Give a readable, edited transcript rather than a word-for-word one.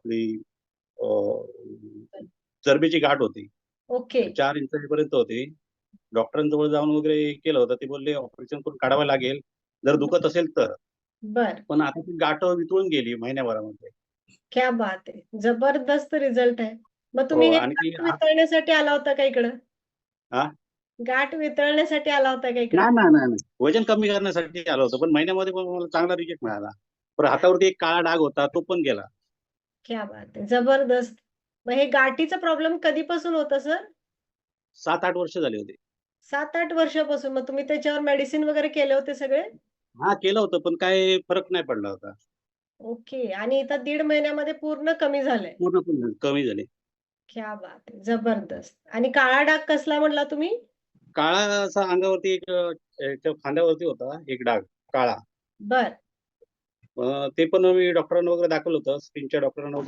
आपली चरबीची गाठ होती. ओके. 4 इंचापर्यंत होती. डॉक्टरांजवळ जाऊन वगैरे केलं होतं. ते बोलले ऑपरेशन करून काढावं लागेल, जर दुखत असेल तर. बर. पण आता ती गाठ वितळून गेली महिन्याभरामध्ये. क्या बात आहे! जबरदस्त रिझल्ट आहे. मग हो तुम्ही हे आणि ती गाठ वितळण्यासाठी आला होता का इकडं? हां? गाठ वितळण्यासाठी आला होता का इकडं? नाही, नाही, नाही, नाही. वजन कमी करण्यासाठी आलं होतं. पण महिन्यामध्ये पण मला चांगला रिझल्ट मिळाला. पण हातावरती एक काळा डाग होता, तो पण गेला. क्या बात आहे! जबरदस्त. मग हे गाठीचा प्रॉब्लेम कधीपासून होता सर? 7-8 वर्ष झाली होती. 7-8 वर्षापासून. मग तुम्ही त्याच्यावर मेडिसिन वगैरे केले होते सगळे? हां, केलं होतं, पण काही फरक नाही पडला होता. ओके. आणि इथं 1.5 महिन्यामध्ये पूर्ण कमी झालंय. पूर्णपणे कमी झाली. क्या बात है! जबरदस्त. आणि काळा डाग कसला म्हटला तुम्ही? काळा असा अंगावरती एक खांद्यावरती होता एक डाग काळा. बरं. ते पण मी डॉक्टरांना वगैरे दाखवलं होतं. स्किनच्या डॉक्टरांना